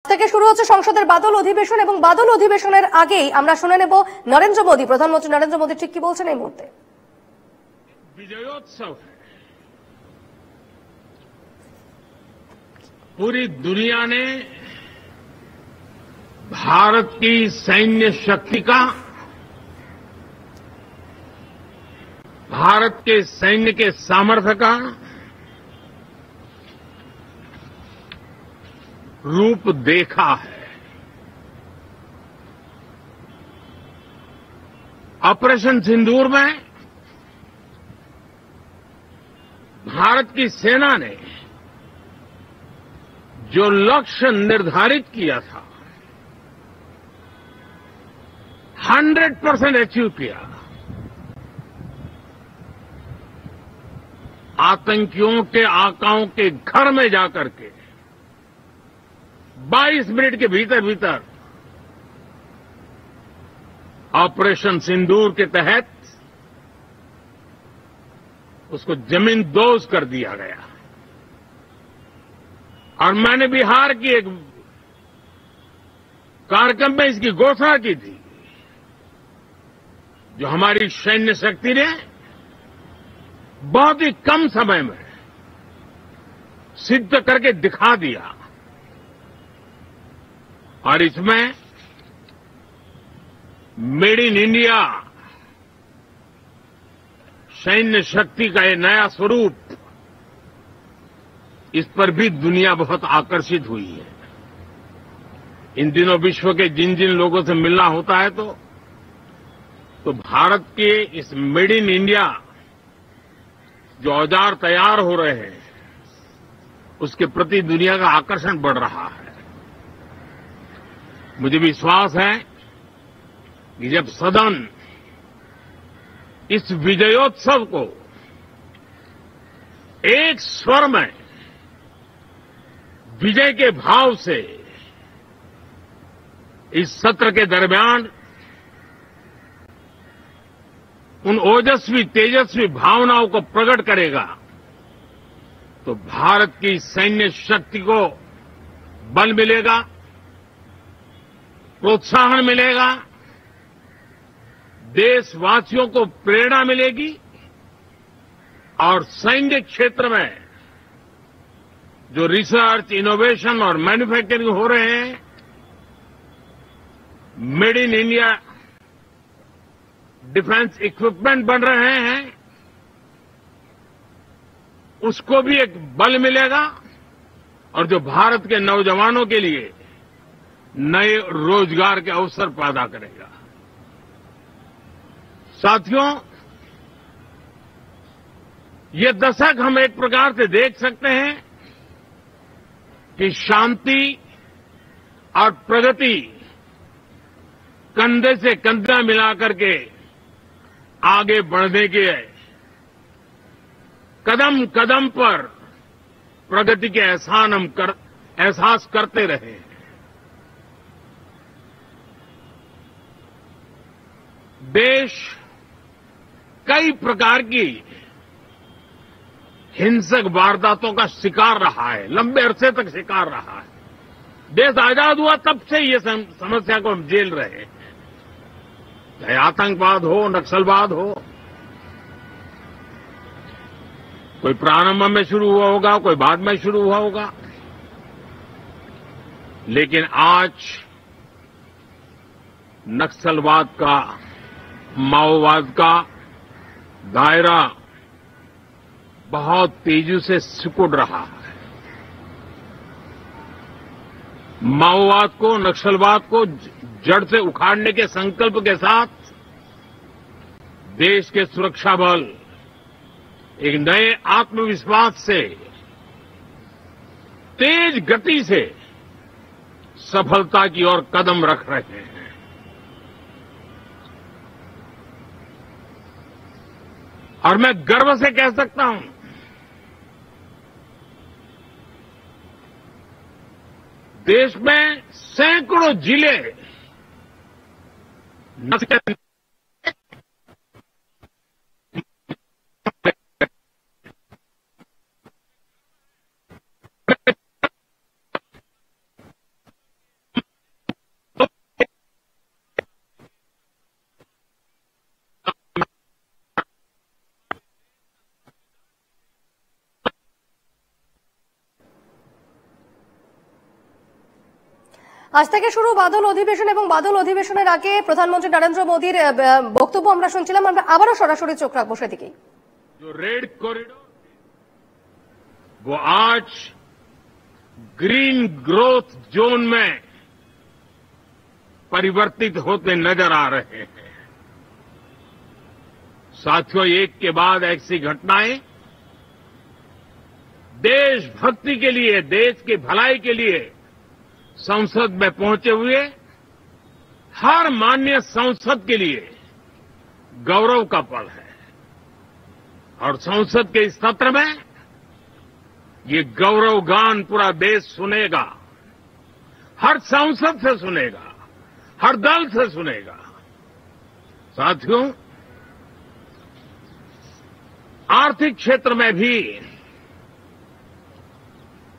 থেকে শুরু হচ্ছে সংসদের বাদল অধিবেশন এবং বাদল অধিবেশনের আগেই আমরা শুনে নেব নরেন্দ্র মোদী, প্রধানমন্ত্রী নরেন্দ্র মোদী ঠিক কি বলছেন এই মুহূর্তে। विजयोत्सव है। पूरी दुनिया ने भारत की सैन्य शक्ति का, भारत के सैन्य के सामर्थ्य का रूप देखा है। ऑपरेशन सिंदूर में भारत की सेना ने जो लक्ष्य निर्धारित किया था 100% अचीव किया। आतंकियों के आकाओं के घर में जाकर के 22 मिनट के भीतर भीतर ऑपरेशन सिंदूर के तहत उसको जमींदोज कर दिया गया। और मैंने बिहार की एक कार्यक्रम में इसकी घोषणा की थी, जो हमारी सैन्य शक्ति ने बहुत ही कम समय में सिद्ध करके दिखा दिया। और इसमें मेड इन इंडिया सैन्य शक्ति का ये नया स्वरूप, इस पर भी दुनिया बहुत आकर्षित हुई है। इन दिनों विश्व के जिन जिन लोगों से मिलना होता है तो भारत के इस मेड इन इंडिया जो औजार तैयार हो रहे हैं उसके प्रति दुनिया का आकर्षण बढ़ रहा है। मुझे विश्वास है कि जब सदन इस विजयोत्सव को एक स्वर में विजय के भाव से इस सत्र के दरमियान उन ओजस्वी तेजस्वी भावनाओं को प्रकट करेगा तो भारत की सैन्य शक्ति को बल मिलेगा, प्रोत्साहन मिलेगा, देशवासियों को प्रेरणा मिलेगी और सैन्य क्षेत्र में जो रिसर्च, इनोवेशन और मैन्युफैक्चरिंग हो रहे हैं, made in India defence equipment बन रहे हैं, उसको भी एक बल मिलेगा और जो भारत के नौजवानों के लिए नए रोजगार के अवसर पैदा करेगा। साथियों, ये दशक हम एक प्रकार से देख सकते हैं कि शांति और प्रगति कंधे से कंधा मिलाकर के आगे बढ़ने के कदम कदम पर प्रगति के एहसास करते रहे। देश कई प्रकार की हिंसक वारदातों का शिकार रहा है, लंबे अरसे तक शिकार रहा है। देश आजाद हुआ तब से ये समस्या को हम झेल रहे हैं, चाहे आतंकवाद हो, नक्सलवाद हो। कोई प्रारंभ में शुरू हुआ होगा, कोई बाद में शुरू हुआ होगा, लेकिन आज नक्सलवाद का, माओवाद का दायरा बहुत तेजी से सिकुड़ रहा है। माओवाद को, नक्सलवाद को जड़ से उखाड़ने के संकल्प के साथ देश के सुरक्षा बल एक नए आत्मविश्वास से, तेज गति से सफलता की ओर कदम रख रहे हैं। और मैं गर्व से कह सकता हूं, देश में सैकड़ों जिले আজ থেকে শুরু বাদল অধিবেশন এবং বাদল অধিবেশনের আগে প্রধানমন্ত্রী নরেন্দ্র মোদীর বক্তব্য আমরা শুনছিলাম। আমরা আবারও সরাসরি চোখ রাখবো সেদিকেই। जो रेड कॉरिडोर वो आज ग्रीन ग्रोथ जोन में परिवर्तित होते नजर आ रहे हैं। साथियों, एक के बाद ऐसी घटनाएं देशभक्ति के लिए, देश की भलाई के लिए संसद में पहुंचे हुए हर माननीय संसद के लिए गौरव का पल है। और संसद के इस सत्र में ये गौरव गान पूरा देश सुनेगा, हर सांसद से सुनेगा, हर दल से सुनेगा। साथियों, आर्थिक क्षेत्र में भी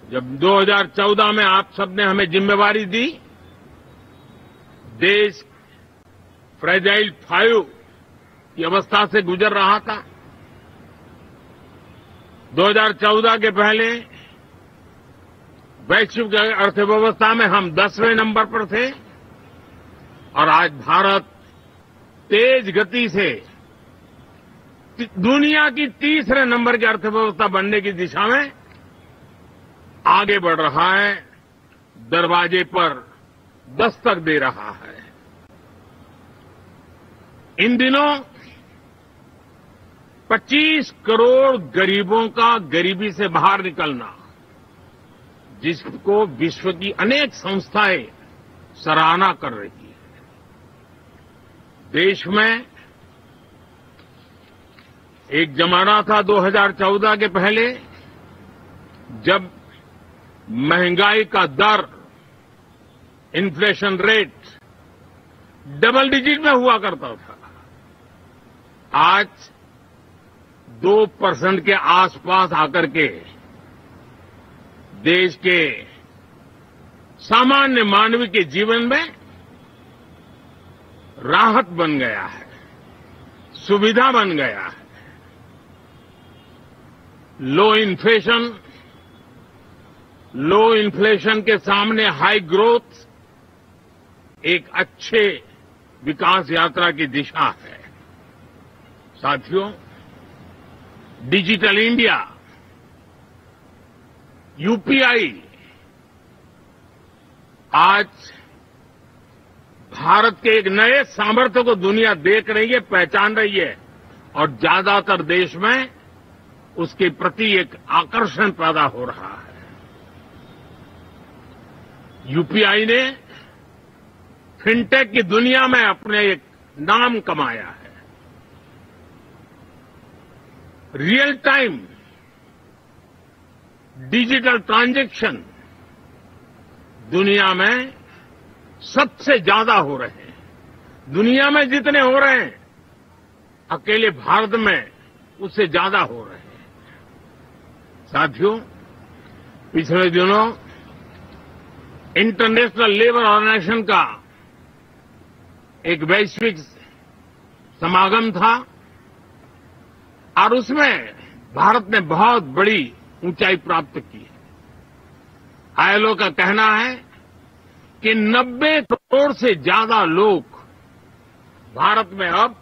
जब 2014 में आप सबने हमें जिम्मेवारी दी, देश फ्रेजाइल 5 की अवस्था से गुजर रहा था। 2014 के पहले वैश्विक अर्थव्यवस्था में हम 10वें नंबर पर थे और आज भारत तेज गति से दुनिया की तीसरे नंबर की अर्थव्यवस्था बनने की दिशा में आगे बढ़ रहा है, दरवाजे पर दस्तक दे रहा है। इन दिनों 25 करोड़ गरीबों का गरीबी से बाहर निकलना, जिसको विश्व की अनेक संस्थाएं सराहना कर रही है। देश में एक जमाना था 2014 के पहले जब महंगाई का दर, इन्फ्लेशन रेट डबल डिजिट में हुआ करता था। आज 2% के आसपास आकर के देश के सामान्य मानव के जीवन में राहत बन गया है, सुविधा बन गया है। लो इन्फ्लेशन के सामने हाई ग्रोथ एक अच्छे विकास यात्रा की दिशा है। साथियों, डिजिटल इंडिया, यूपीआई आज भारत के एक नए सामर्थ्य को दुनिया देख रही है, पहचान रही है और ज्यादातर देश में उसके प्रति एक आकर्षण पैदा हो रहा है। यूपीआई ने फिनटेक की दुनिया में अपने एक नाम कमाया है। रियल टाइम डिजिटल ट्रांजैक्शन दुनिया में सबसे ज्यादा हो रहे हैं। दुनिया में जितने हो रहे हैं, अकेले भारत में उससे ज्यादा हो रहे हैं। साथियों, पिछले दिनों इंटरनेशनल लेबर ऑर्गेनाइजेशन का एक वैश्विक समागम था और उसमें भारत ने बहुत बड़ी ऊंचाई प्राप्त की है। आईएलओ का कहना है कि 90 करोड़ से ज्यादा लोग भारत में अब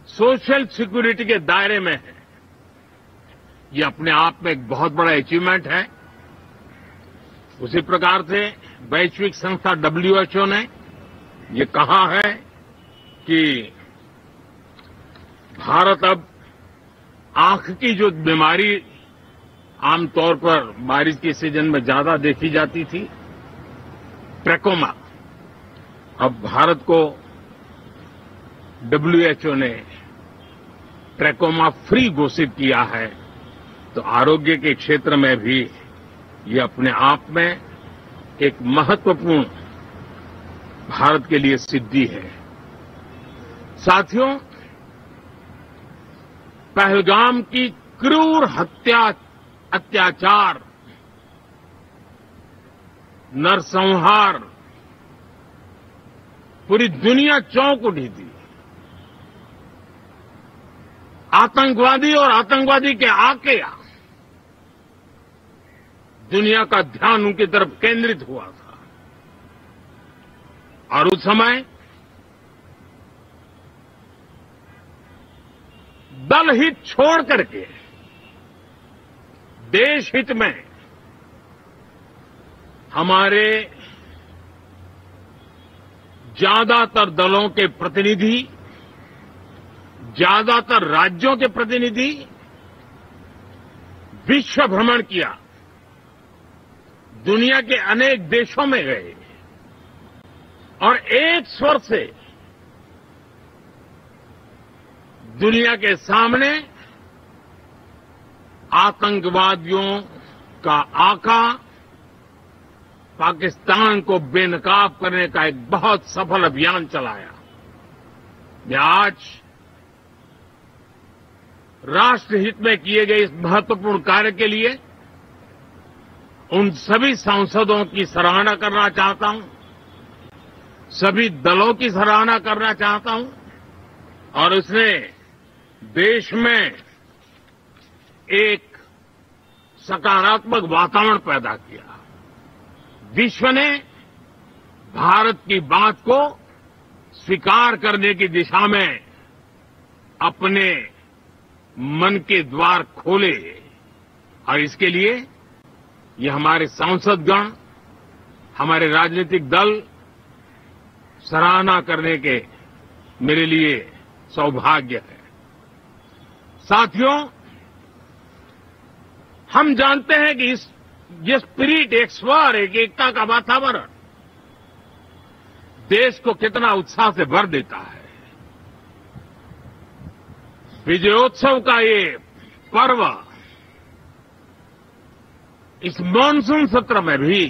सोशल सिक्योरिटी के दायरे में हैं। ये अपने आप में एक बहुत बड़ा अचीवमेंट है। उसी प्रकार से वैश्विक संस्था WHO ने ये कहा है कि भारत अब आंख की जो बीमारी आमतौर पर बारिश के सीजन में ज्यादा देखी जाती थी, ट्रैकोमा, अब भारत को WHO ने ट्रैकोमा फ्री घोषित किया है। तो आरोग्य के क्षेत्र में भी ये अपने आप में एक महत्वपूर्ण भारत के लिए सिद्धि है। साथियों, पहलगाम की क्रूर अत्याचार, नरसंहार पूरी दुनिया चौंक उठी थी। आतंकवादी और आतंकवादी के आके दुनिया का ध्यान उनकी तरफ केंद्रित हुआ था। और उस समय दल हित छोड़ करके देश हित में हमारे ज्यादातर दलों के प्रतिनिधि, ज्यादातर राज्यों के प्रतिनिधि विश्व भ्रमण किया, दुनिया के अनेक देशों में गए और एक स्वर से दुनिया के सामने आतंकवादियों का आका पाकिस्तान को बेनकाब करने का एक बहुत सफल अभियान चलाया। मैं आज राष्ट्रहित में किए गए इस महत्वपूर्ण कार्य के लिए उन सभी सांसदों की सराहना करना चाहता हूं, सभी दलों की सराहना करना चाहता हूं और उसने देश में एक सकारात्मक वातावरण पैदा किया। विश्व ने भारत की बात को स्वीकार करने की दिशा में अपने मन के द्वार खोले और इसके लिए ये हमारे सांसदगण, हमारे राजनीतिक दल सराहना करने के मेरे लिए सौभाग्य है। साथियों, हम जानते हैं कि ये स्पिरिट, एक स्वर, एक एकता का वातावरण देश को कितना उत्साह से भर देता है। विजयोत्सव का ये पर्व इस मॉनसून सत्र में भी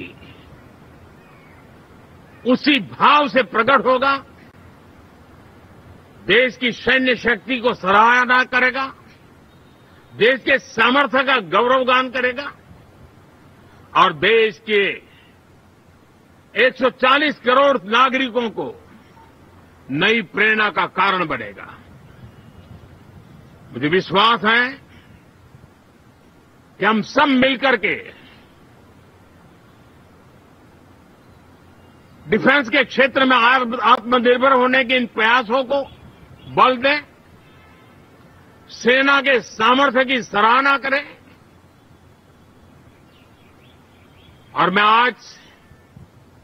उसी भाव से प्रकट होगा। देश की सैन्य शक्ति को सराहना करेगा, देश के सामर्थ्य का गौरवगान करेगा और देश के 140 करोड़ नागरिकों को नई प्रेरणा का कारण बनेगा। मुझे विश्वास है कि हम सब मिलकर के डिफेंस के क्षेत्र में आत्मनिर्भर होने के इन प्रयासों को बल दें, सेना के सामर्थ्य की सराहना करें और मैं आज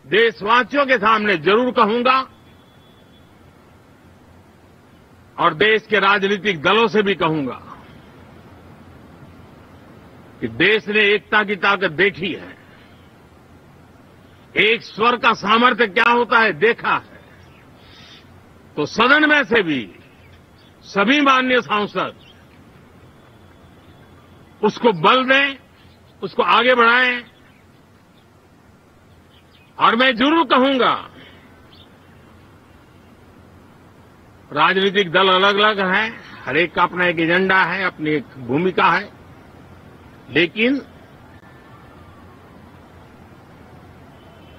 देशवासियों के सामने जरूर कहूंगा और देश के राजनीतिक दलों से भी कहूंगा कि देश ने एकता की ताकत देखी है, एक स्वर का सामर्थ्य क्या होता है देखा है। तो सदन में से भी सभी माननीय सांसद उसको बल दें, उसको आगे बढ़ाएं और मैं जरूर कहूंगा राजनीतिक दल अलग अलग हैं, हर एक का अपना एक एजेंडा है, अपनी एक भूमिका है, लेकिन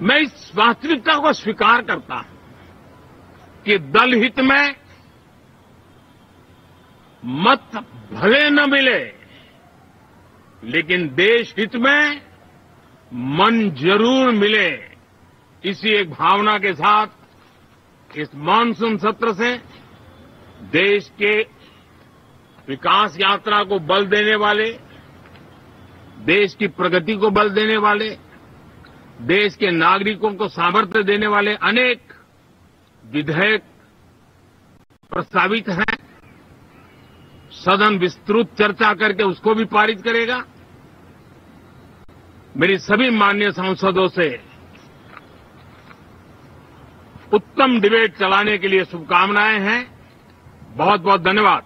मैं इस वास्तविकता को स्वीकार करता हूं कि दल हित में मत भले न मिले, लेकिन देश हित में मन जरूर मिले। इसी एक भावना के साथ इस मानसून सत्र से देश के विकास यात्रा को बल देने वाले, देश की प्रगति को बल देने वाले, देश के नागरिकों को सामर्थ्य देने वाले अनेक विधेयक प्रस्तावित हैं। सदन विस्तृत चर्चा करके उसको भी पारित करेगा। मेरी सभी माननीय सांसदों से उत्तम डिबेट चलाने के लिए शुभकामनाएं हैं। बहुत बहुत धन्यवाद।